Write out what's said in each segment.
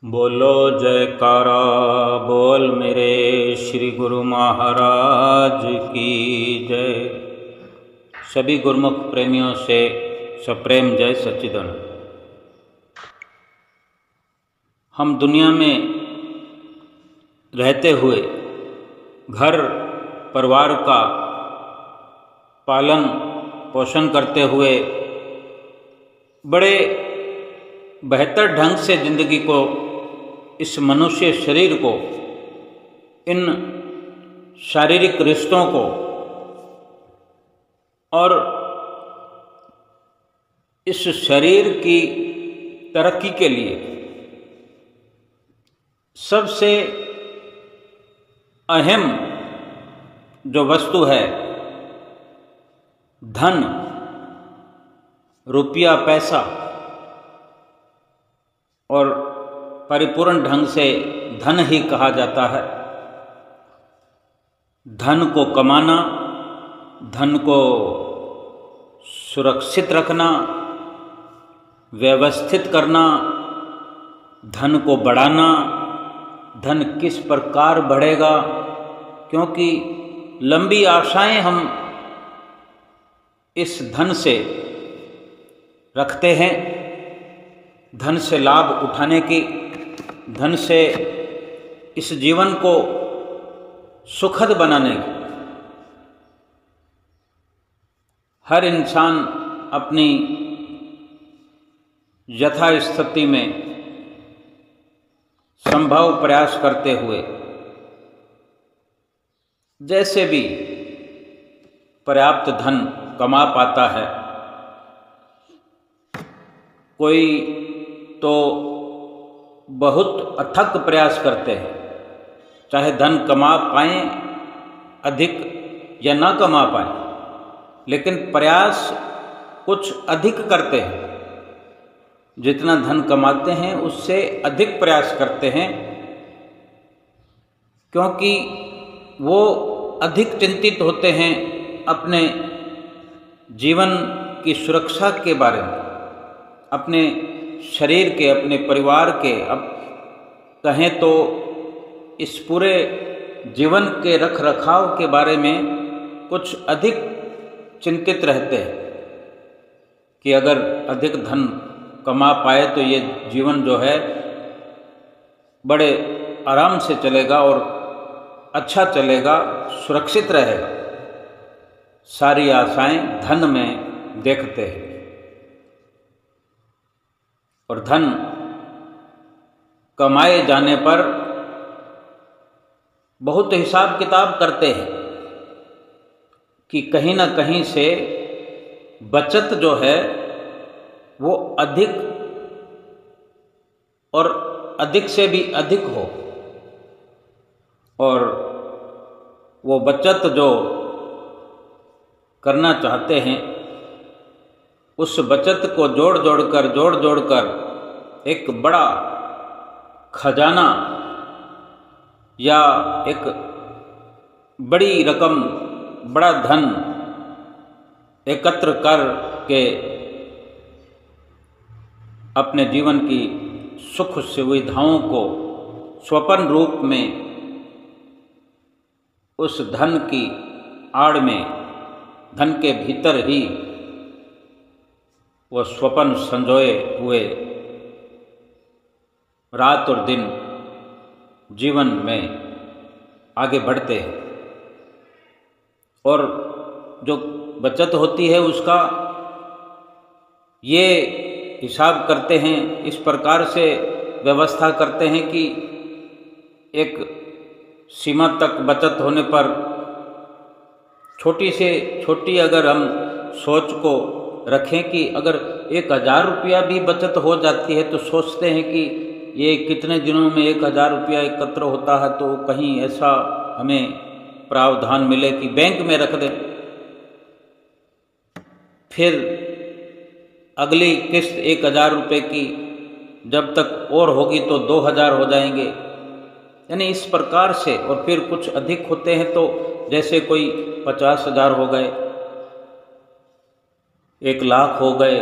बोलो जयकारा बोल मेरे श्री गुरु महाराज की जय। सभी गुरुमुख प्रेमियों से सप्रेम जय सच्चिदानंद। हम दुनिया में रहते हुए घर परिवार का पालन पोषण करते हुए बड़े बेहतर ढंग से जिंदगी को, इस मनुष्य शरीर को, इन शारीरिक रिश्तों को और इस शरीर की तरक्की के लिए सबसे अहम जो वस्तु है धन, रुपया, पैसा, और परिपूर्ण ढंग से धन ही कहा जाता है। धन को कमाना, धन को सुरक्षित रखना, व्यवस्थित करना, धन को बढ़ाना, धन किस प्रकार बढ़ेगा, क्योंकि लंबी आशाएं हम इस धन से रखते हैं। धन से लाभ उठाने की, धन से इस जीवन को सुखद बनाने की। हर इंसान अपनी यथास्थिति में संभव प्रयास करते हुए जैसे भी पर्याप्त धन कमा पाता है। कोई तो बहुत अथक प्रयास करते हैं, चाहे धन कमा पाएं अधिक या ना कमा पाएं, लेकिन प्रयास कुछ अधिक करते हैं। जितना धन कमाते हैं उससे अधिक प्रयास करते हैं, क्योंकि वो अधिक चिंतित होते हैं अपने जीवन की सुरक्षा के बारे में, अपने शरीर के, अपने परिवार के, अब कहें तो इस पूरे जीवन के रख रखाव के बारे में कुछ अधिक चिंतित रहते हैं कि अगर अधिक धन कमा पाए तो ये जीवन जो है बड़े आराम से चलेगा और अच्छा चलेगा, सुरक्षित रहेगा। सारी आशाएं धन में देखते हैं और धन कमाए जाने पर बहुत हिसाब किताब करते हैं कि कहीं ना कहीं से बचत जो है वो अधिक और अधिक से भी अधिक हो, और वो बचत जो करना चाहते हैं उस बचत को जोड़ जोड़कर एक बड़ा खजाना या एक बड़ी रकम, बड़ा धन एकत्र करके अपने जीवन की सुख सुविधाओं को स्वप्न रूप में उस धन की आड़ में, धन के भीतर ही वो स्वप्न संजोए हुए रात और दिन जीवन में आगे बढ़ते हैं। और जो बचत होती है उसका ये हिसाब करते हैं, इस प्रकार से व्यवस्था करते हैं कि एक सीमा तक बचत होने पर छोटी से छोटी अगर हम सोच को रखें कि अगर 1000 रुपया भी बचत हो जाती है तो सोचते हैं कि ये कितने दिनों में 1000 रुपया एकत्र होता है, तो कहीं ऐसा हमें प्रावधान मिले कि बैंक में रख दें। फिर अगली किस्त 1000 रुपये की जब तक और होगी तो 2000 हो जाएंगे, यानी इस प्रकार से। और फिर कुछ अधिक होते हैं तो जैसे कोई 50,000 हो गए, 1,00,000 हो गए।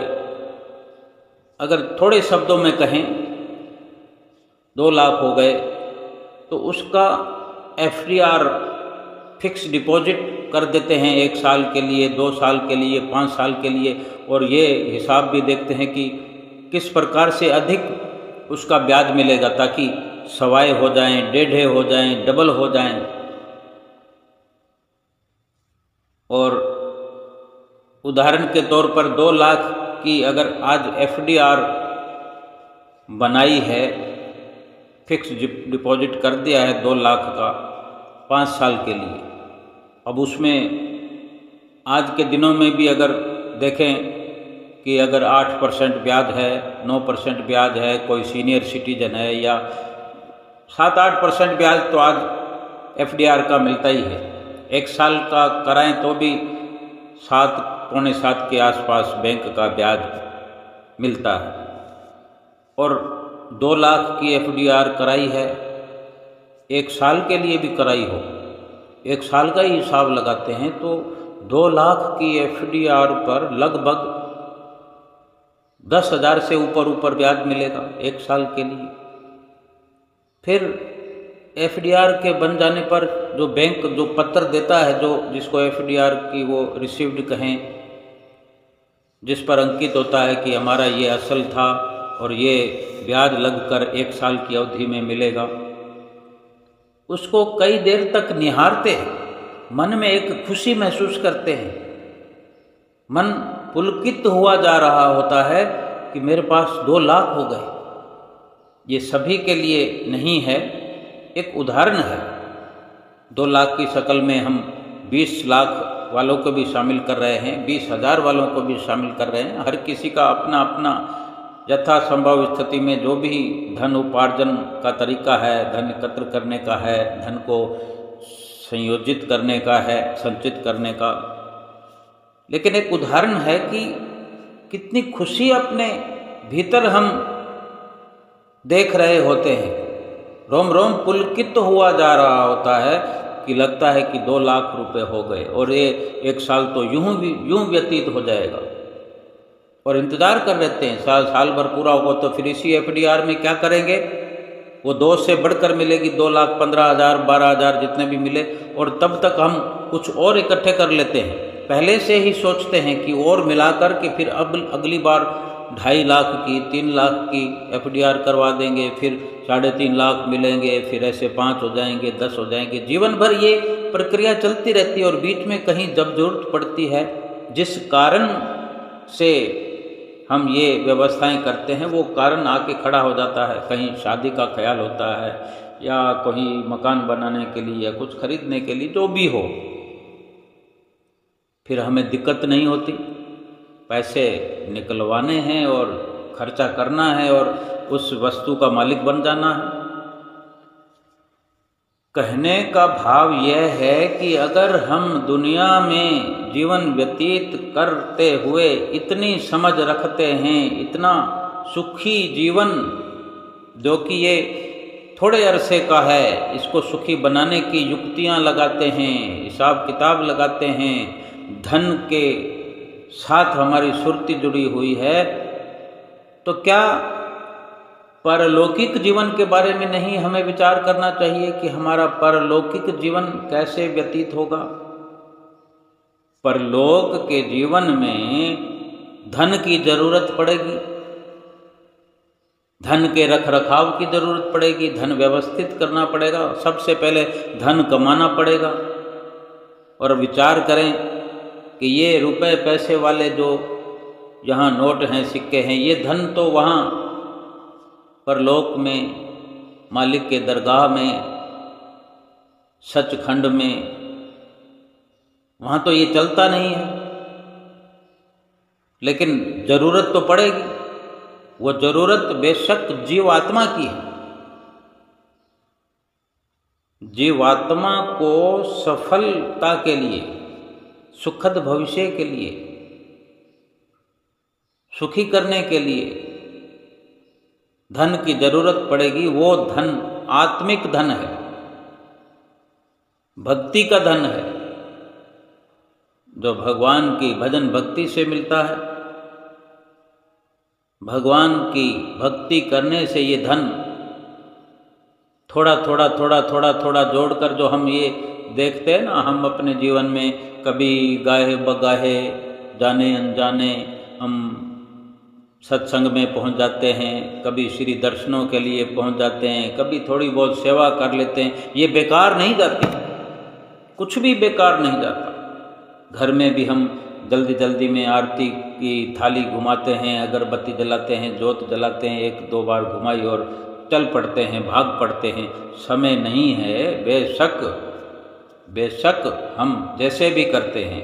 अगर थोड़े शब्दों में कहें 2 लाख हो गए, तो उसका FDR फिक्स डिपॉजिट कर देते हैं 1 साल के लिए, 2 साल के लिए, 5 साल के लिए, और ये हिसाब भी देखते हैं कि किस प्रकार से अधिक उसका ब्याज मिलेगा, ताकि सवाए हो जाएं, डेढ़े हो जाएं, डबल हो जाएं। और उदाहरण के तौर पर 2 लाख की अगर आज FDR बनाई है, फिक्स डिपॉजिट कर दिया है 2 लाख का 5 साल के लिए, अब उसमें आज के दिनों में भी अगर देखें कि अगर 8% ब्याज है, 9% ब्याज है, कोई सीनियर सिटीजन है, या 7-8% ब्याज तो आज FDR का मिलता ही है। 1 साल का कराएं तो भी 7, पौने 7 के आसपास बैंक का ब्याज मिलता है। और 2 लाख की FDR कराई है, 1 साल के लिए भी कराई हो, 1 साल का ही हिसाब लगाते हैं तो 2 लाख की FDR पर लगभग 10,000 से ऊपर ब्याज मिलेगा 1 साल के लिए। फिर FDR के बन जाने पर जो बैंक जो पत्र देता है, जो जिसको FDR की वो रिसीव्ड कहें, जिस पर अंकित होता है कि हमारा ये असल था और ये ब्याज लगकर 1 साल की अवधि में मिलेगा, उसको कई देर तक निहारते हैं, मन में एक खुशी महसूस करते हैं, मन पुलकित हुआ जा रहा होता है कि मेरे पास 2 लाख हो गए। ये सभी के लिए नहीं है, एक उदाहरण है। 2 लाख की शक्ल में हम 20 लाख वालों को भी शामिल कर रहे हैं, 20,000 वालों को भी शामिल कर रहे हैं। हर किसी का अपना अपना यथासंभव स्थिति में जो भी धन उपार्जन का तरीका है, धन एकत्र करने का है, धन को संयोजित करने का है, संचित करने का। लेकिन एक उदाहरण है कि कितनी खुशी अपने भीतर हम देख रहे होते हैं, रोम रोम पुलकित हुआ जा रहा होता है कि लगता है कि 2 लाख रुपए हो गए और ये 1 साल तो यूं व्यतीत हो जाएगा। और इंतज़ार कर रहते हैं, साल भर पूरा होगा तो फिर इसी FDR में क्या करेंगे, वो 2 से बढ़कर मिलेगी, 2 लाख 15,000, 12,000 जितने भी मिले, और तब तक हम कुछ और इकट्ठे कर लेते हैं। पहले से ही सोचते हैं कि और मिलाकर के फिर अब अगली बार 2.5 लाख की, 3 लाख की FDR करवा देंगे, फिर 3.5 लाख मिलेंगे, फिर ऐसे 5 हो जाएंगे, 10 हो जाएंगे। जीवन भर ये प्रक्रिया चलती रहती है और बीच में कहीं जब जरूरत पड़ती है, जिस कारण से हम ये व्यवस्थाएं करते हैं, वो कारण आके खड़ा हो जाता है। कहीं शादी का ख्याल होता है, या कहीं मकान बनाने के लिए, या कुछ खरीदने के लिए, जो भी हो, फिर हमें दिक्कत नहीं होती। पैसे निकलवाने हैं और खर्चा करना है और उस वस्तु का मालिक बन जाना है। कहने का भाव यह है कि अगर हम दुनिया में जीवन व्यतीत करते हुए इतनी समझ रखते हैं, इतना सुखी जीवन जो कि ये थोड़े अरसे का है, इसको सुखी बनाने की युक्तियां लगाते हैं, हिसाब किताब लगाते हैं, धन के साथ हमारी सुरती जुड़ी हुई है, तो क्या परलौकिक जीवन के बारे में नहीं हमें विचार करना चाहिए कि हमारा परलौकिक जीवन कैसे व्यतीत होगा? परलोक के जीवन में धन की जरूरत पड़ेगी, धन के रख रखाव की जरूरत पड़ेगी, धन व्यवस्थित करना पड़ेगा, सबसे पहले धन कमाना पड़ेगा। और विचार करें कि ये रुपए पैसे वाले जो यहाँ नोट हैं, सिक्के हैं, ये धन तो वहाँ परलोक में, मालिक के दरगाह में, सचखंड में, वहाँ तो ये चलता नहीं है। लेकिन जरूरत तो पड़ेगी। वो जरूरत बेशक जीवात्मा की है। जीवात्मा को सफलता के लिए, सुखद भविष्य के लिए, सुखी करने के लिए धन की जरूरत पड़ेगी। वो धन आत्मिक धन है, भक्ति का धन है, जो भगवान की भजन भक्ति से मिलता है। भगवान की भक्ति करने से ये धन थोड़ा थोड़ा थोड़ा थोड़ा थोड़ा जोड़कर जो हम ये देखते हैं ना, हम अपने जीवन में कभी गाहे बगाहे जाने अनजाने हम सत्संग में पहुंच जाते हैं, कभी श्री दर्शनों के लिए पहुंच जाते हैं, कभी थोड़ी बहुत सेवा कर लेते हैं, ये बेकार नहीं जाती, कुछ भी बेकार नहीं जाता। घर में भी हम जल्दी जल्दी में आरती की थाली घुमाते हैं, अगरबत्ती जलाते हैं, जोत जलाते हैं, एक दो बार घुमाई और चल पड़ते हैं, भाग पड़ते हैं। समय नहीं है, बेशक हम जैसे भी करते हैं,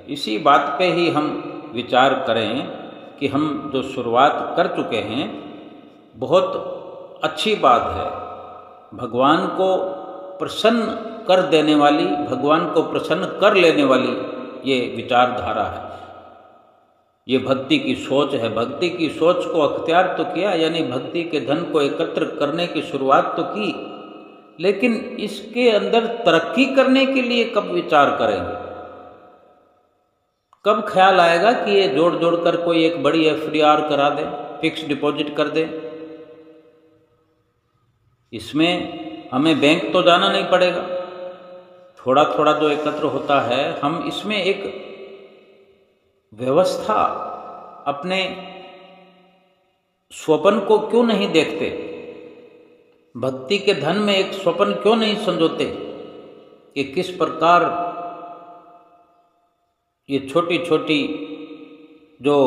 इसी बात पे ही हम विचार करें कि हम जो शुरुआत कर चुके हैं बहुत अच्छी बात है। भगवान को प्रसन्न कर देने वाली, भगवान को प्रसन्न कर लेने वाली ये विचारधारा है, ये भक्ति की सोच है। भक्ति की सोच को अख्तियार तो किया, यानी भक्ति के धन को एकत्र करने की शुरुआत तो की, लेकिन इसके अंदर तरक्की करने के लिए कब विचार करेंगे? कब ख्याल आएगा कि ये जोड़ जोड़ कर कोई एक बड़ी FDR करा दे, फिक्स डिपॉजिट कर दे? इसमें हमें बैंक तो जाना नहीं पड़ेगा, थोड़ा थोड़ा जो एकत्र होता है, हम इसमें एक व्यवस्था, अपने स्वप्न को क्यों नहीं देखते? भक्ति के धन में एक स्वप्न क्यों नहीं संजोते कि किस प्रकार ये छोटी छोटी जो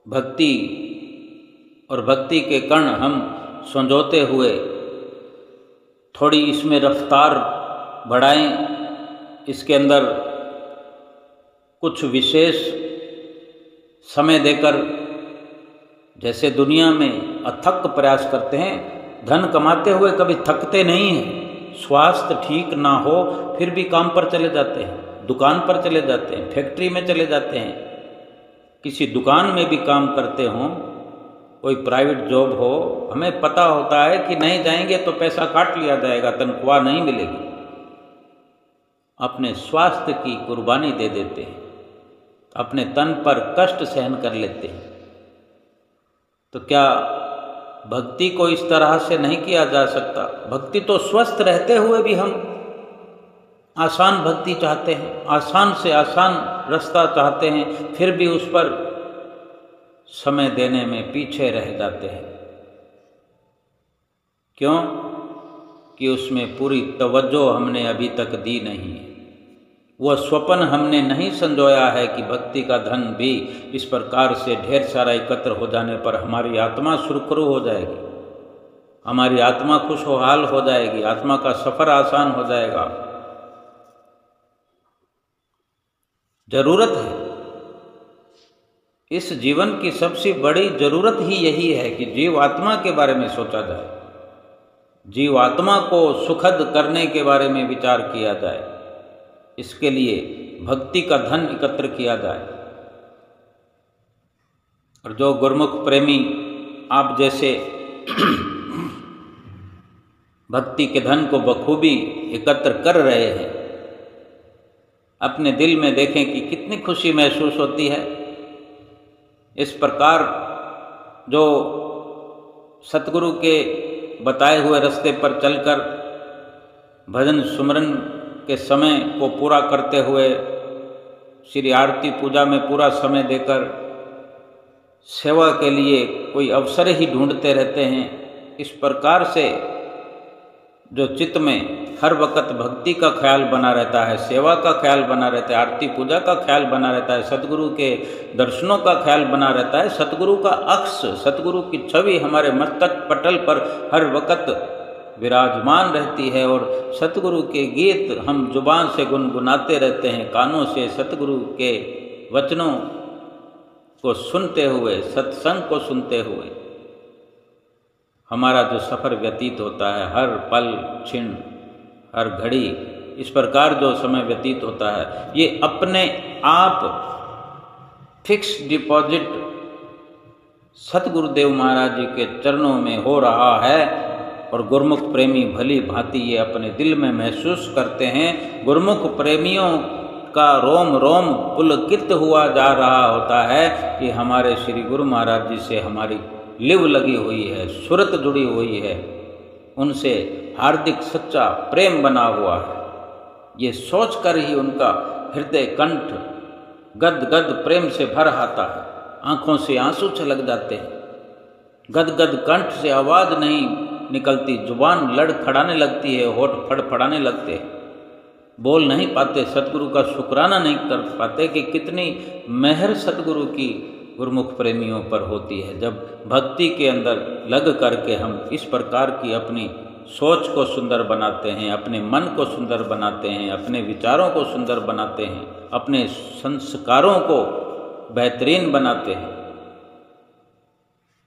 भक्ति और भक्ति के कण हम संजोते हुए थोड़ी इसमें रफ्तार बढ़ाएं, इसके अंदर कुछ विशेष समय देकर, जैसे दुनिया में अथक प्रयास करते हैं, धन कमाते हुए कभी थकते नहीं हैं। स्वास्थ्य ठीक ना हो फिर भी काम पर चले जाते हैं, दुकान पर चले जाते हैं, फैक्ट्री में चले जाते हैं, किसी दुकान में भी काम करते हों, कोई प्राइवेट जॉब हो, हमें पता होता है कि नहीं जाएंगे तो पैसा काट लिया जाएगा, तनख्वाह नहीं मिलेगी। अपने स्वास्थ्य की कुर्बानी दे देते हैं, अपने तन पर कष्ट सहन कर लेते हैं। तो क्या भक्ति को इस तरह से नहीं किया जा सकता? भक्ति तो स्वस्थ रहते हुए भी हम आसान भक्ति चाहते हैं, आसान से आसान रास्ता चाहते हैं, फिर भी उस पर समय देने में पीछे रह जाते हैं। क्यों? कि उसमें पूरी तवज्जो हमने अभी तक दी नहीं है। वह स्वप्न हमने नहीं संजोया है कि भक्ति का धन भी इस प्रकार से ढेर सारा एकत्र हो जाने पर हमारी आत्मा सुरखरू हो जाएगी, हमारी आत्मा खुशहाल हो जाएगी, आत्मा का सफर आसान हो जाएगा। जरूरत है, इस जीवन की सबसे बड़ी जरूरत ही यही है कि जीवात्मा के बारे में सोचा जाए, जीवात्मा को सुखद करने के बारे में विचार किया जाए, इसके लिए भक्ति का धन एकत्र किया जाए। और जो गुरमुख प्रेमी आप जैसे भक्ति के धन को बखूबी एकत्र कर रहे हैं, अपने दिल में देखें कि कितनी खुशी महसूस होती है। इस प्रकार जो सतगुरु के बताए हुए रास्ते पर चलकर भजन सुमरन के समय को पूरा करते हुए, श्री आरती पूजा में पूरा समय देकर सेवा के लिए कोई अवसर ही ढूंढते रहते हैं, इस प्रकार से जो चित्त में हर वक्त भक्ति का ख्याल बना रहता है, सेवा का ख्याल बना रहता है, आरती पूजा का ख्याल बना रहता है, सतगुरु के दर्शनों का ख्याल बना रहता है, सतगुरु का अक्ष, सतगुरु की छवि हमारे मस्तक पटल पर हर वक्त विराजमान रहती है, और सतगुरु के गीत हम जुबान से गुनगुनाते रहते हैं, कानों से सतगुरु के वचनों को सुनते हुए, सत्संग को सुनते हुए हमारा जो सफ़र व्यतीत होता है, हर पल क्षण हर घड़ी, इस प्रकार जो समय व्यतीत होता है, ये अपने आप फिक्स डिपॉजिट सतगुरुदेव महाराज जी के चरणों में हो रहा है। और गुरमुख प्रेमी भली भांति ये अपने दिल में महसूस करते हैं। गुरमुख प्रेमियों का रोम रोम पुलकित हुआ जा रहा होता है कि हमारे श्री गुरु महाराज जी से हमारी लिव लगी हुई है, सुरत जुड़ी हुई है, उनसे हार्दिक सच्चा प्रेम बना हुआ है। ये सोचकर ही उनका हृदय कंठ गद गद प्रेम से भर आता है, आंखों से आंसू छलक जाते हैं, गद गद कंठ से आवाज़ नहीं निकलती, जुबान लड़खड़ाने लगती है, होठ फड़फड़ाने लगते हैं, बोल नहीं पाते, सतगुरु का शुक्राना नहीं कर पाते कि कितनी मेहर सतगुरु की गुरुमुख प्रेमियों पर होती है। जब भक्ति के अंदर लग करके हम इस प्रकार की अपनी सोच को सुंदर बनाते हैं, अपने मन को सुंदर बनाते हैं, अपने विचारों को सुंदर बनाते हैं, अपने संस्कारों को बेहतरीन बनाते हैं,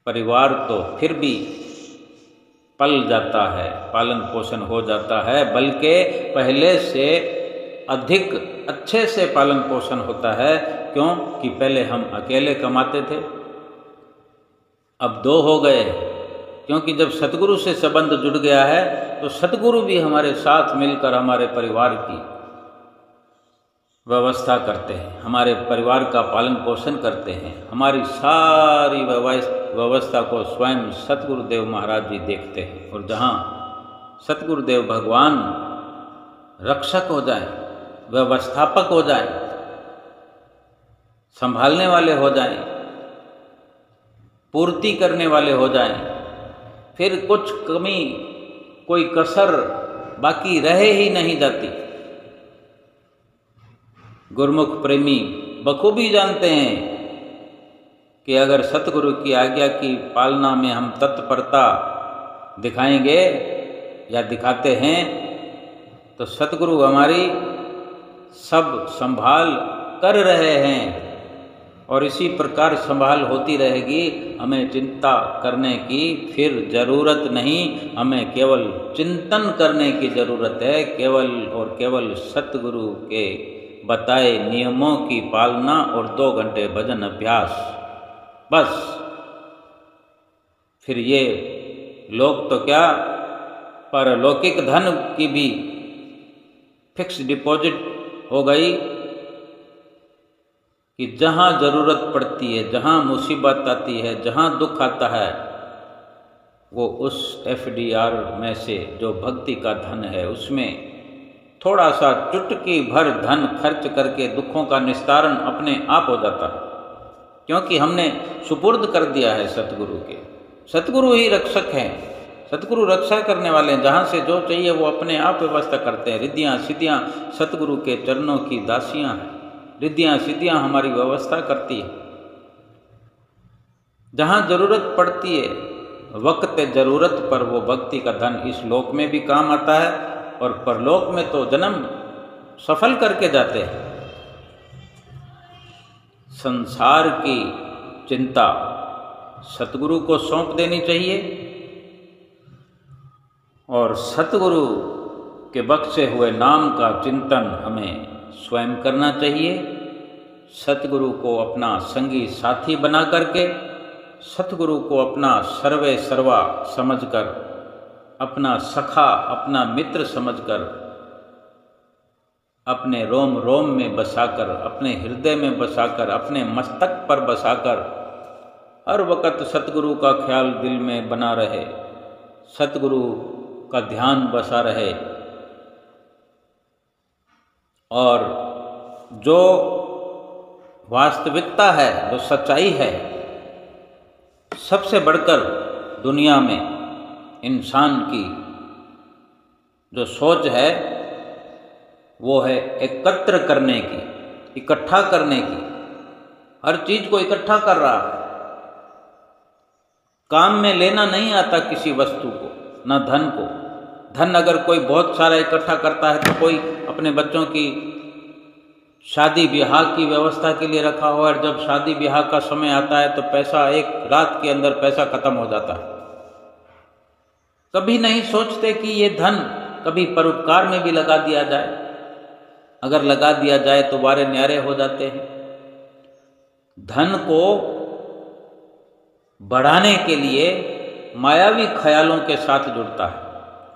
परिवार तो फिर भी पल जाता है, पालन पोषण हो जाता है, बल्कि पहले से अधिक अच्छे से पालन पोषण होता है। क्यों कि पहले हम अकेले कमाते थे, अब दो हो गए, क्योंकि जब सतगुरु से संबंध जुड़ गया है तो सतगुरु भी हमारे साथ मिलकर हमारे परिवार की व्यवस्था करते हैं, हमारे परिवार का पालन पोषण करते हैं, हमारी सारी व्यवस्था को स्वयं सतगुरुदेव महाराज जी देखते हैं। और जहाँ सतगुरुदेव भगवान रक्षक हो जाए, व्यवस्थापक हो जाए, संभालने वाले हो जाएं, पूर्ति करने वाले हो जाएं, फिर कुछ कमी, कोई कसर बाकी रहे ही नहीं जाती। गुरुमुख प्रेमी बखूबी जानते हैं कि अगर सतगुरु की आज्ञा की पालना में हम तत्परता दिखाएंगे या दिखाते हैं तो सतगुरु हमारी सब संभाल कर रहे हैं, और इसी प्रकार संभाल होती रहेगी। हमें चिंता करने की फिर ज़रूरत नहीं, हमें केवल चिंतन करने की ज़रूरत है, केवल और केवल सतगुरु के बताए नियमों की पालना और 2 घंटे भजन अभ्यास, बस। फिर ये लोग तो क्या, परलौकिक धन की भी फिक्स डिपॉजिट हो गई कि जहाँ ज़रूरत पड़ती है, जहाँ मुसीबत आती है, जहाँ दुख आता है, वो उस FDR में से जो भक्ति का धन है उसमें थोड़ा सा चुटकी भर धन खर्च करके दुखों का निस्तारण अपने आप हो जाता है, क्योंकि हमने सुपुर्द कर दिया है सतगुरु के। सतगुरु ही रक्षक हैं, सतगुरु रक्षा करने वाले हैं, जहाँ से जो चाहिए वो अपने आप व्यवस्था करते हैं। रिद्धियाँ सिद्धियाँ सतगुरु के चरणों की दासियाँ हैं, रिद्धियाँ सिद्धियाँ हमारी व्यवस्था करती है। जहाँ जरूरत पड़ती है, वक्त ज़रूरत पर वो भक्ति का धन इस लोक में भी काम आता है और परलोक में तो जन्म सफल करके जाते हैं। संसार की चिंता सतगुरु को सौंप देनी चाहिए और सतगुरु के बख्शे हुए नाम का चिंतन हमें स्वयं करना चाहिए। सतगुरु को अपना संगी साथी बना करके, सतगुरु को अपना सर्वे सर्वा समझकर, अपना सखा, अपना मित्र समझकर, अपने रोम रोम में बसाकर, अपने हृदय में बसाकर, अपने मस्तक पर बसाकर हर वक्त सतगुरु का ख्याल दिल में बना रहे, सतगुरु का ध्यान बसा रहे। और जो वास्तविकता है, जो सच्चाई है, सबसे बढ़कर दुनिया में इंसान की जो सोच है वो है एकत्र करने की, इकट्ठा करने की। हर चीज को इकट्ठा कर रहा है, काम में लेना नहीं आता किसी वस्तु को, ना धन को। धन अगर कोई बहुत सारा इकट्ठा करता है तो कोई अपने बच्चों की शादी ब्याह की व्यवस्था के लिए रखा हुआ है, जब शादी ब्याह का समय आता है तो पैसा एक रात के अंदर पैसा खत्म हो जाता है। कभी नहीं सोचते कि ये धन कभी परोपकार में भी लगा दिया जाए, अगर लगा दिया जाए तो वारे न्यारे हो जाते हैं। धन को बढ़ाने के लिए मायावी ख्यालों के साथ जुड़ता है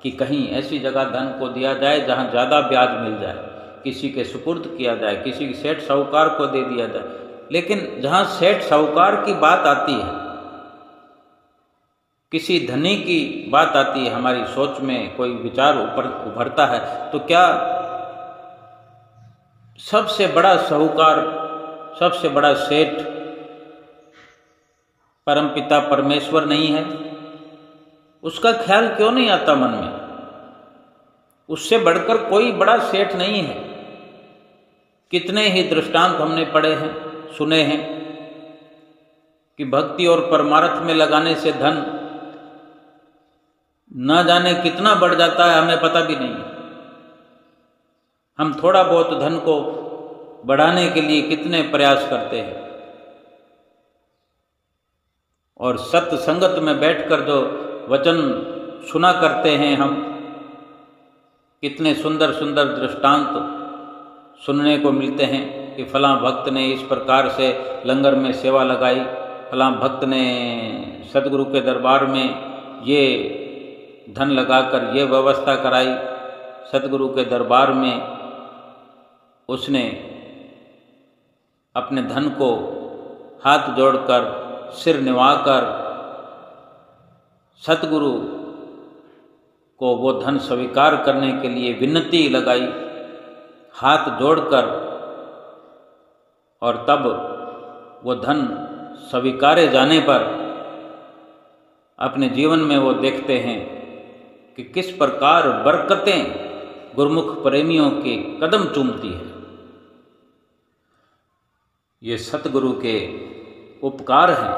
कि कहीं ऐसी जगह धन को दिया जाए जहां ज़्यादा ब्याज मिल जाए, किसी के सुपुर्द किया जाए, किसी सेठ साहूकार को दे दिया जाए। लेकिन जहां सेठ साहूकार की बात आती है, किसी धनी की बात आती है, हमारी सोच में कोई विचार उभरता है, तो क्या सबसे बड़ा साहूकार, सबसे बड़ा सेठ परमपिता परमेश्वर नहीं है? उसका ख्याल क्यों नहीं आता मन में? उससे बढ़कर कोई बड़ा सेठ नहीं है। कितने ही दृष्टांत हमने पढ़े हैं, सुने हैं कि भक्ति और परमार्थ में लगाने से धन न जाने कितना बढ़ जाता है, हमें पता भी नहीं। हम थोड़ा बहुत धन को बढ़ाने के लिए कितने प्रयास करते हैं, और सत्संगत में बैठकर जो वचन सुना करते हैं हम, कितने सुंदर सुंदर दृष्टांत सुनने को मिलते हैं कि फलां भक्त ने इस प्रकार से लंगर में सेवा लगाई, फलां भक्त ने सदगुरु के दरबार में ये धन लगाकर ये व्यवस्था कराई, सदगुरु के दरबार में उसने अपने धन को हाथ जोड़कर सिर निवाकर सतगुरु को वो धन स्वीकार करने के लिए विनती लगाई, हाथ जोड़कर, और तब वो धन स्वीकारे जाने पर अपने जीवन में वो देखते हैं कि किस प्रकार बरकतें गुरुमुख प्रेमियों के कदम चूमती है। ये सतगुरु के उपकार हैं,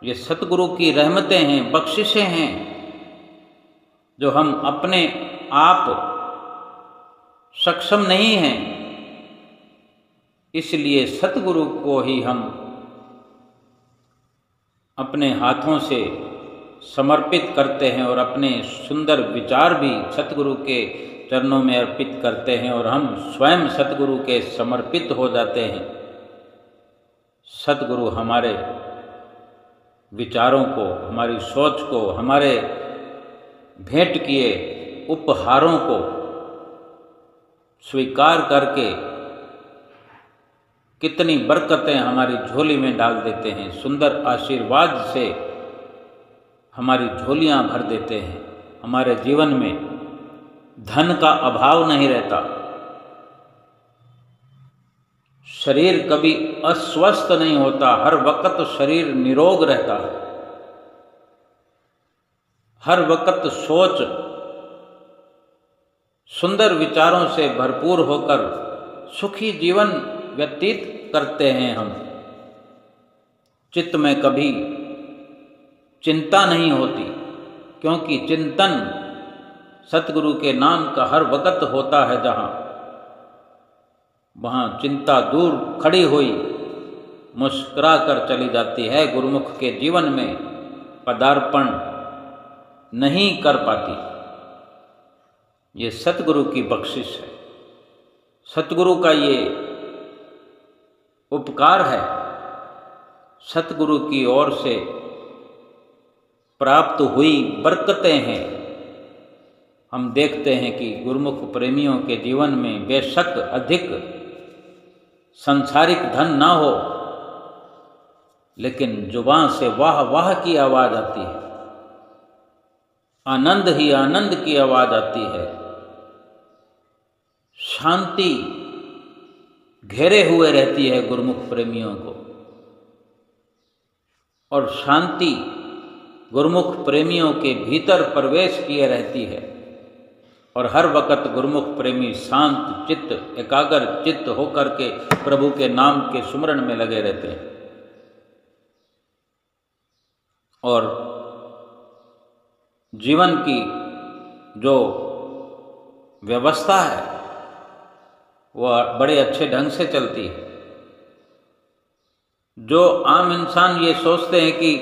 ये सतगुरु की रहमतें हैं, बख्शिशें हैं, जो हम अपने आप सक्षम नहीं हैं। इसलिए सतगुरु को ही हम अपने हाथों से समर्पित करते हैं और अपने सुंदर विचार भी सतगुरु के चरणों में अर्पित करते हैं, और हम स्वयं सतगुरु के समर्पित हो जाते हैं। सतगुरु हमारे विचारों को, हमारी सोच को, हमारे भेंट किए उपहारों को स्वीकार करके कितनी बरकतें हमारी झोली में डाल देते हैं, सुंदर आशीर्वाद से हमारी झोलियां भर देते हैं। हमारे जीवन में धन का अभाव नहीं रहता, शरीर कभी अस्वस्थ नहीं होता, हर वक्त शरीर निरोग रहता है, हर वक्त सोच सुंदर विचारों से भरपूर होकर सुखी जीवन व्यतीत करते हैं हम। चित्त में कभी चिंता नहीं होती, क्योंकि चिंतन सतगुरु के नाम का हर वक्त होता है। जहाँ वहाँ चिंता दूर खड़ी हुई मुस्कुरा कर चली जाती है, गुरुमुख के जीवन में पदार्पण नहीं कर पाती। ये सतगुरु की बख्शिश है, सतगुरु का ये उपकार है, सतगुरु की ओर से प्राप्त हुई बरकतें हैं। हम देखते हैं कि गुरुमुख प्रेमियों के जीवन में बेशक अधिक सांसारिक धन ना हो, लेकिन जुबान से वाह वाह की आवाज आती है, आनंद ही आनंद की आवाज आती है, शांति घेरे हुए रहती है गुरुमुख प्रेमियों को, और शांति गुरुमुख प्रेमियों के भीतर प्रवेश किए रहती है, और हर वक्त गुरुमुख प्रेमी शांत चित्त, एकाग्र चित्त होकर के प्रभु के नाम के सुमरण में लगे रहते हैं। और जीवन की जो व्यवस्था है वह बड़े अच्छे ढंग से चलती है। जो आम इंसान ये सोचते हैं कि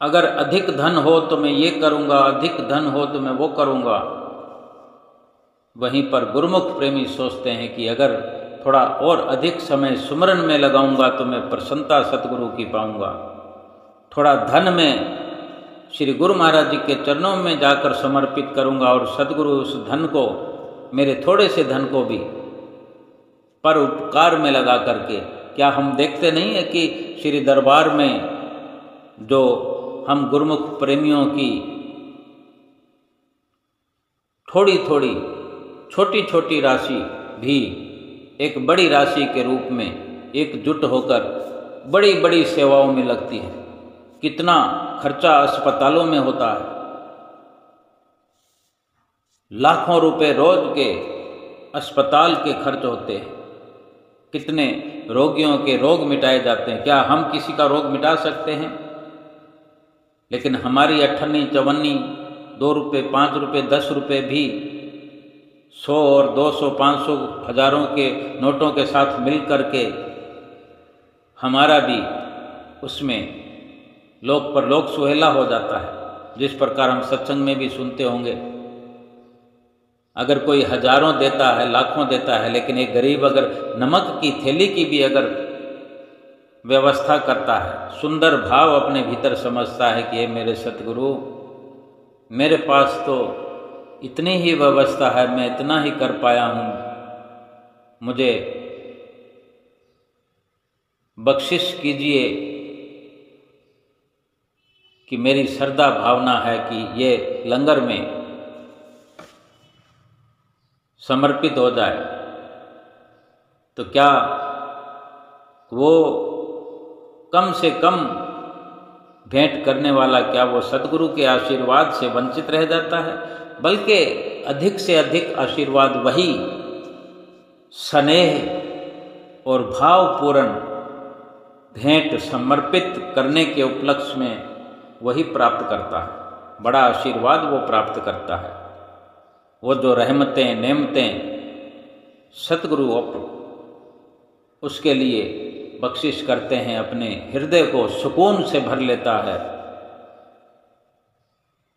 अगर अधिक धन हो तो मैं ये करूँगा, अधिक धन हो तो मैं वो करूँगा, वहीं पर गुरुमुख प्रेमी सोचते हैं कि अगर थोड़ा और अधिक समय सुमरन में लगाऊंगा तो मैं प्रसन्नता सतगुरु की पाऊंगा, थोड़ा धन में श्री गुरु महाराज जी के चरणों में जाकर समर्पित करूंगा और सतगुरु उस धन को, मेरे थोड़े से धन को भी पर उपकार में लगा करके, क्या हम देखते नहीं है कि श्री दरबार में जो हम गुरुमुख प्रेमियों की थोड़ी थोड़ी छोटी छोटी राशि भी एक बड़ी राशि के रूप में एकजुट होकर बड़ी बड़ी सेवाओं में लगती है। कितना खर्चा अस्पतालों में होता है, लाखों रुपए रोज के अस्पताल के खर्च होते हैं। कितने रोगियों के रोग मिटाए जाते हैं। क्या हम किसी का रोग मिटा सकते हैं? लेकिन हमारी अठन्नी चवन्नी 2 रुपये 5 रुपये 10 रुपये भी 100 और 200 500 हजारों के नोटों के साथ मिल कर के हमारा भी उसमें लोक परलोक सुहेला हो जाता है। जिस प्रकार हम सत्संग में भी सुनते होंगे, अगर कोई हजारों देता है, लाखों देता है, लेकिन एक गरीब अगर नमक की थैली की भी अगर व्यवस्था करता है, सुंदर भाव अपने भीतर समझता है कि ये मेरे सतगुरु, मेरे पास तो इतनी ही व्यवस्था है, मैं इतना ही कर पाया हूँ, मुझे बख्शिश कीजिए कि मेरी श्रद्धा भावना है कि ये लंगर में समर्पित हो जाए। तो क्या वो कम से कम भेंट करने वाला, क्या वो सतगुरु के आशीर्वाद से वंचित रह जाता है? बल्कि अधिक से अधिक आशीर्वाद वही स्नेह और भावपूर्ण भेंट समर्पित करने के उपलक्ष्य में वही प्राप्त करता है। बड़ा आशीर्वाद वो प्राप्त करता है। वो जो रहमतें नेमतें सतगुरु उसके लिए बख्शिश करते हैं, अपने हृदय को सुकून से भर लेता है।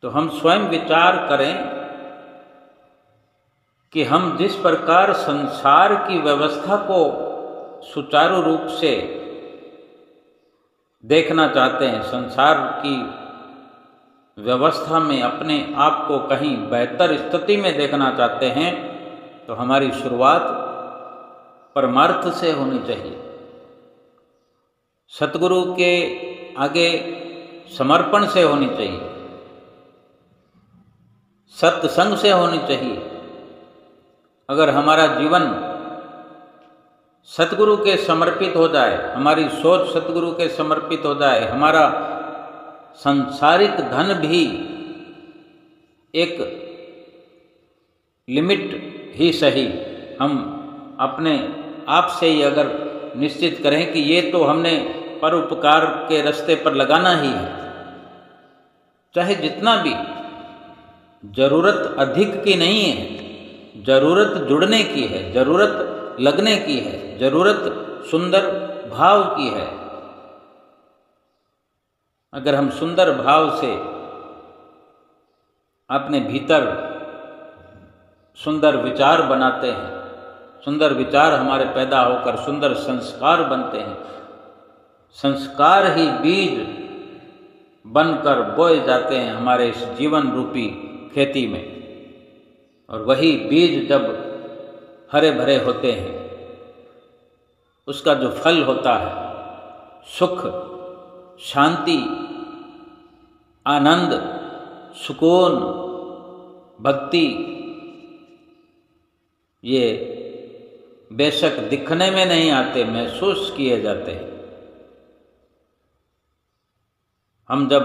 तो हम स्वयं विचार करें कि हम जिस प्रकार संसार की व्यवस्था को सुचारू रूप से देखना चाहते हैं, संसार की व्यवस्था में अपने आप को कहीं बेहतर स्थिति में देखना चाहते हैं, तो हमारी शुरुआत परमार्थ से होनी चाहिए। सतगुरु के आगे समर्पण से होनी चाहिए, सत्संग से होनी चाहिए। अगर हमारा जीवन सतगुरु के समर्पित हो जाए, हमारी सोच सतगुरु के समर्पित हो जाए, हमारा सांसारिक धन भी एक लिमिट ही सही, हम अपने आप से ही अगर निश्चित करें कि ये तो हमने परोपकार के रास्ते पर लगाना ही है, चाहे जितना भी, जरूरत अधिक की नहीं है, जरूरत जुड़ने की है, जरूरत लगने की है, जरूरत सुंदर भाव की है। अगर हम सुंदर भाव से अपने भीतर सुंदर विचार बनाते हैं, सुंदर विचार हमारे पैदा होकर सुंदर संस्कार बनते हैं, संस्कार ही बीज बनकर बोए जाते हैं हमारे इस जीवन रूपी खेती में। और वही बीज जब हरे भरे होते हैं, उसका जो फल होता है, सुख, शांति, आनंद, सुकून, भक्ति, ये बेशक दिखने में नहीं आते, महसूस किए जाते हैं। हम जब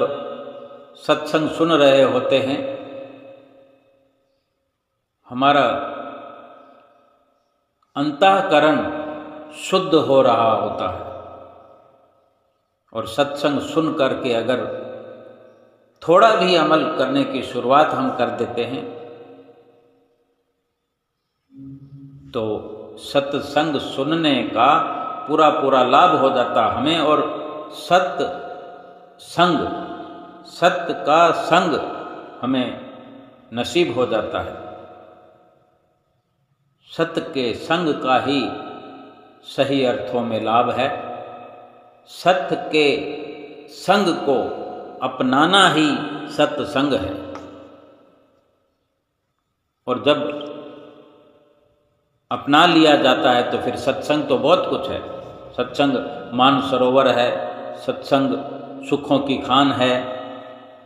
सत्संग सुन रहे होते हैं, हमारा अंतःकरण शुद्ध हो रहा होता है। और सत्संग सुन करके अगर थोड़ा भी अमल करने की शुरुआत हम कर देते हैं, तो सत्संग सुनने का पूरा पूरा लाभ हो जाता हमें। और सत्संग, सत्य का संग हमें नसीब हो जाता है। सत्य के संग का ही सही अर्थों में लाभ है। सत्य के संग को अपनाना ही सत्संग है। और जब अपना लिया जाता है तो फिर सत्संग तो बहुत कुछ है। सत्संग मान सरोवर है, सत्संग सुखों की खान है,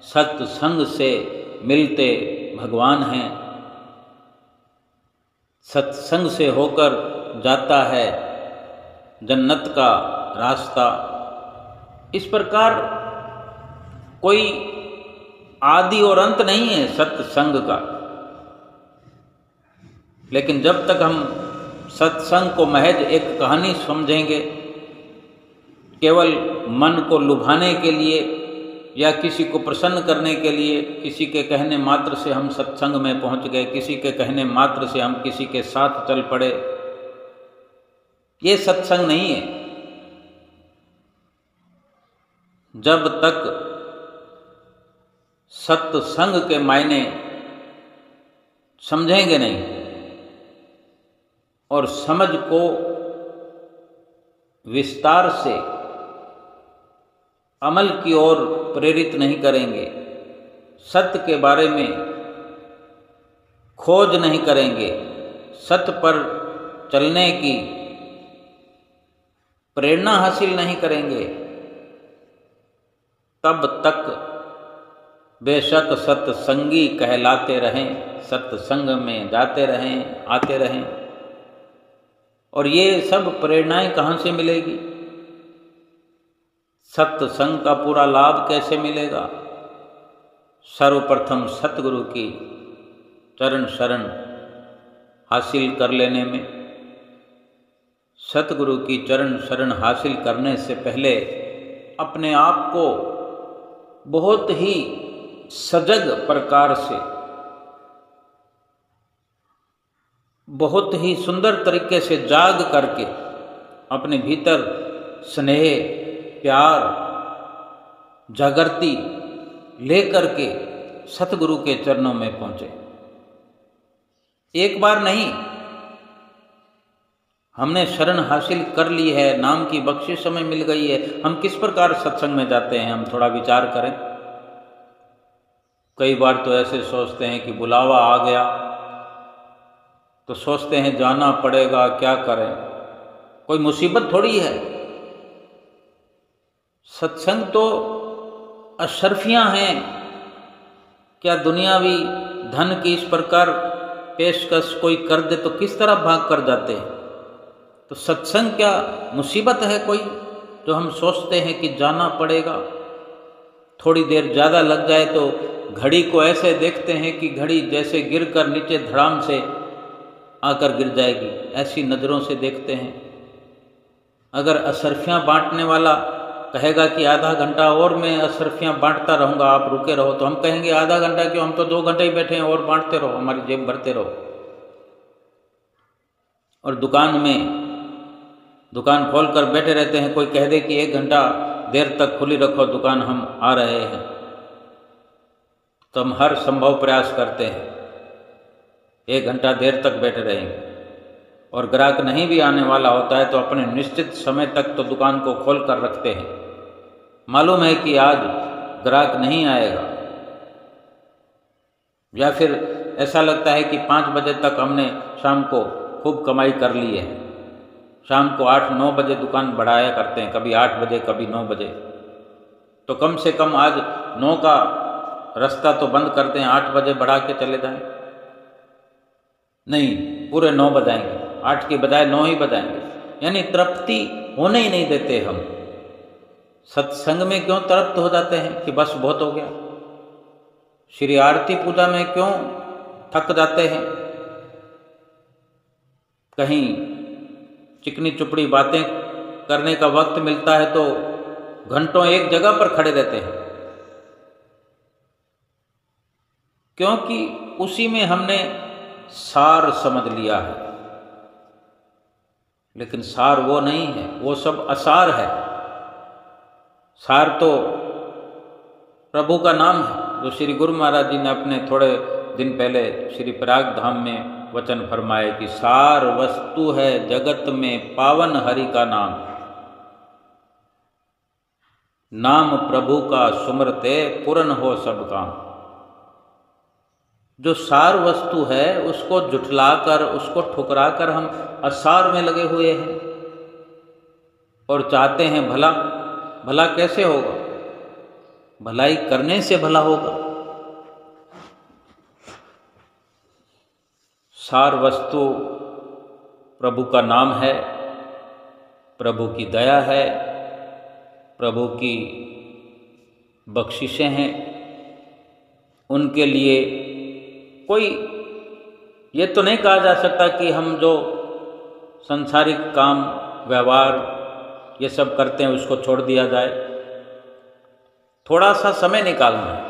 सत्संग से मिलते भगवान हैं, सत्संग से होकर जाता है जन्नत का रास्ता। इस प्रकार कोई आदि और अंत नहीं है सत्संग का। लेकिन जब तक हम सत्संग को महज एक कहानी समझेंगे, केवल मन को लुभाने के लिए या किसी को प्रसन्न करने के लिए, किसी के कहने मात्र से हम सत्संग में पहुंच गए, किसी के कहने मात्र से हम किसी के साथ चल पड़े, ये सत्संग नहीं है। जब तक सत्संग के मायने समझेंगे नहीं और समझ को विस्तार से अमल की ओर प्रेरित नहीं करेंगे, सत्य के बारे में खोज नहीं करेंगे, सत्य पर चलने की प्रेरणा हासिल नहीं करेंगे, तब तक बेशक सत्संगी कहलाते रहें, सत्संग में जाते रहें, आते रहें। और ये सब प्रेरणाएं कहाँ से मिलेगी? सत्संग का पूरा लाभ कैसे मिलेगा? सर्वप्रथम सतगुरु की चरण शरण हासिल कर लेने में। सतगुरु की चरण शरण हासिल करने से पहले अपने आप को बहुत ही सजग प्रकार से, बहुत ही सुंदर तरीके से जाग करके अपने भीतर स्नेह, प्यार, जागृति लेकर के सतगुरु के चरणों में पहुंचे। एक बार नहीं, हमने शरण हासिल कर ली है, नाम की बख्शिश हमें मिल गई है, हम किस प्रकार सत्संग में जाते हैं, हम थोड़ा विचार करें। कई बार तो ऐसे सोचते हैं कि बुलावा आ गया तो सोचते हैं जाना पड़ेगा, क्या करें, कोई मुसीबत थोड़ी है। सत्संग तो अशरफियां हैं। क्या दुनियावी धन की इस प्रकार पेशकश कोई कर दे तो किस तरह भाग कर जाते हैं। तो सत्संग क्या मुसीबत है कोई जो हम सोचते हैं कि जाना पड़ेगा, थोड़ी देर ज़्यादा लग जाए तो घड़ी को ऐसे देखते हैं कि घड़ी जैसे गिरकर नीचे धड़ाम से आकर गिर जाएगी, ऐसी नज़रों से देखते हैं। अगर असरफियाँ बांटने वाला कहेगा कि आधा घंटा और मैं असरफियाँ बांटता रहूँगा, आप रुके रहो, तो हम कहेंगे आधा घंटा क्यों, हम तो 2 घंटे ही बैठे हैं, और बांटते रहो, हमारी जेब भरते रहो। और दुकान खोल कर बैठे रहते हैं, कोई कह दे कि 1 घंटा देर तक खुली रखो दुकान, हम आ रहे हैं, तो हम हर संभव प्रयास करते हैं 1 घंटा देर तक बैठे रहेंगे। और ग्राहक नहीं भी आने वाला होता है तो अपने निश्चित समय तक तो दुकान को खोल कर रखते हैं। मालूम है कि आज ग्राहक नहीं आएगा, या फिर ऐसा लगता है कि 5 बजे तक हमने शाम को खूब कमाई कर ली है, शाम को 8-9 बजे दुकान बढ़ाया करते हैं, कभी 8 बजे कभी 9 बजे, तो कम से कम आज 9 का रास्ता तो बंद करते हैं, 8 बजे बढ़ा के चले जाएं। नहीं, पूरे 9 बजाएंगे, 8 की बजाय 9 ही बजाएंगे, यानी तृप्ति होने ही नहीं देते हम। सत्संग में क्यों तृप्त हो जाते हैं कि बस बहुत हो गया, श्री आरती पूजा में क्यों थक जाते हैं, कहीं चिकनी चुपड़ी बातें करने का वक्त मिलता है तो घंटों एक जगह पर खड़े रहते हैं, क्योंकि उसी में हमने सार समझ लिया है। लेकिन सार वो नहीं है, वो सब असार है। सार तो प्रभु का नाम है, जो श्री गुरु महाराज जी ने अपने थोड़े दिन पहले श्री प्रयाग धाम में वचन फरमाए कि सार वस्तु है जगत में पावन हरि का नाम, नाम प्रभु का सुमरते पूर्ण हो सब काम। जो सार वस्तु है उसको जुठलाकर, उसको ठुकराकर हम असार में लगे हुए हैं और चाहते हैं भला। भला कैसे होगा? भलाई करने से भला होगा। सार वस्तु प्रभु का नाम है, प्रभु की दया है, प्रभु की बख्शिशें हैं। उनके लिए कोई ये तो नहीं कहा जा सकता कि हम जो संसारिक काम व्यवहार ये सब करते हैं उसको छोड़ दिया जाए। थोड़ा सा समय निकालना है,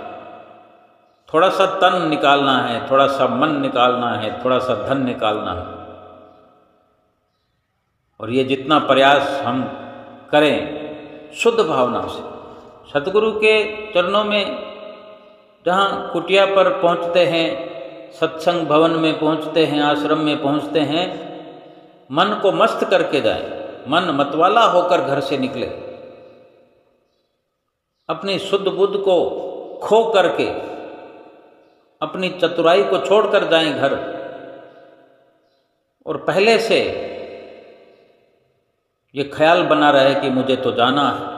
थोड़ा सा तन निकालना है, थोड़ा सा मन निकालना है, थोड़ा सा धन निकालना है। और ये जितना प्रयास हम करें शुद्ध भावना से, सतगुरु के चरणों में जहाँ कुटिया पर पहुँचते हैं, सत्संग भवन में पहुँचते हैं, आश्रम में पहुँचते हैं, मन को मस्त करके जाएं, मन मतवाला होकर घर से निकले, अपनी शुद्ध बुद्ध को खो करके अपनी चतुराई को छोड़कर जाएं घर। और पहले से ये ख्याल बना रहे कि मुझे तो जाना है।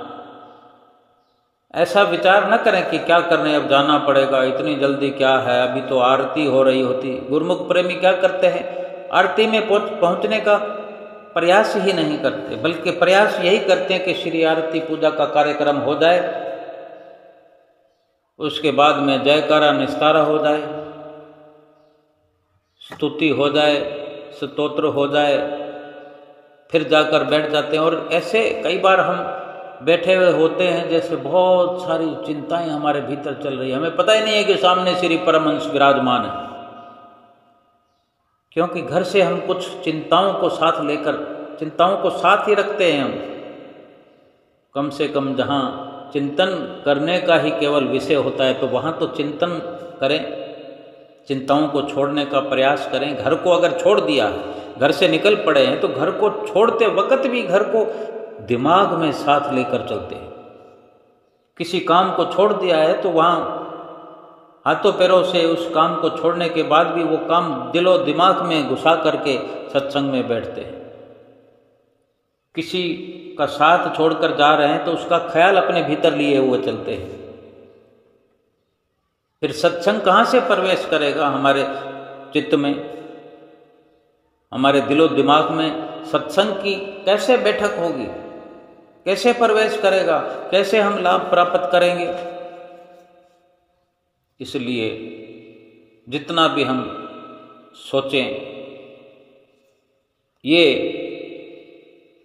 ऐसा विचार न करें कि क्या करने, अब जाना पड़ेगा, इतनी जल्दी क्या है, अभी तो आरती हो रही होती। गुरुमुख प्रेमी क्या करते हैं, आरती में पहुंचने का प्रयास ही नहीं करते, बल्कि प्रयास यही करते हैं कि श्री आरती पूजा का कार्यक्रम हो जाए, उसके बाद में जयकारा निस्तारा हो जाए, स्तुति हो जाए, स्तोत्र हो जाए, फिर जाकर बैठ जाते हैं। और ऐसे कई बार हम बैठे हुए होते हैं जैसे बहुत सारी चिंताएं हमारे भीतर चल रही है, हमें पता ही नहीं है कि सामने श्री परमहंस विराजमान है। क्योंकि घर से हम कुछ चिंताओं को साथ लेकर, चिंताओं को साथ ही रखते हैं हम। कम से कम जहाँ चिंतन करने का ही केवल विषय होता है तो वहाँ तो चिंतन करें, चिंताओं को छोड़ने का प्रयास करें। घर को अगर छोड़ दिया, घर से निकल पड़े हैं, तो घर को छोड़ते वक्त भी घर को दिमाग में साथ लेकर चलते हैं। किसी काम को छोड़ दिया है तो वहाँ हाथों पैरों से उस काम को छोड़ने के बाद भी वो काम दिलो दिमाग में घुसा करके सत्संग में बैठते हैं। किसी का साथ छोड़कर जा रहे हैं तो उसका ख्याल अपने भीतर लिए हुए चलते हैं। फिर सत्संग कहाँ से प्रवेश करेगा हमारे चित्त में, हमारे दिलो दिमाग में? सत्संग की कैसे बैठक होगी, कैसे प्रवेश करेगा, कैसे हम लाभ प्राप्त करेंगे? इसलिए जितना भी हम सोचें ये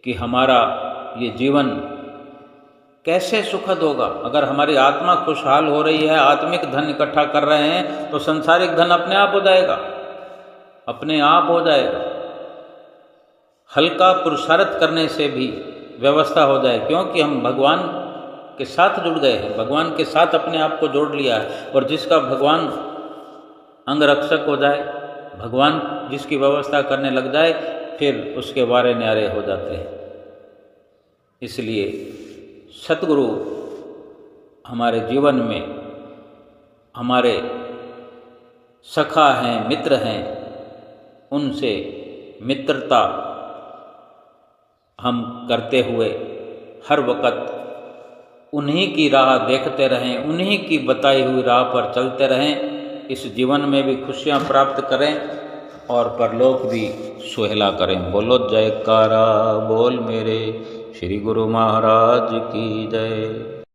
कि हमारा ये जीवन कैसे सुखद होगा। अगर हमारी आत्मा खुशहाल हो रही है, आत्मिक धन इकट्ठा कर रहे हैं, तो संसारिक धन अपने आप हो जाएगा, अपने आप हो जाएगा। हल्का पुरुषार्थ करने से भी व्यवस्था हो जाए, क्योंकि हम भगवान के साथ जुड़ गए हैं, भगवान के साथ अपने आप को जोड़ लिया है। और जिसका भगवान अंगरक्षक हो जाए, भगवान जिसकी व्यवस्था करने लग जाए, फिर उसके वारे न्यारे हो जाते हैं। इसलिए सतगुरु हमारे जीवन में हमारे सखा हैं, मित्र हैं। उनसे मित्रता हम करते हुए हर वक़्त उन्हीं की राह देखते रहें, उन्हीं की बताई हुई राह पर चलते रहें। इस जीवन में भी खुशियाँ प्राप्त करें और परलोक भी सुहेला करें। बोलो जयकारा बोल मेरे श्री गुरु महाराज की जय।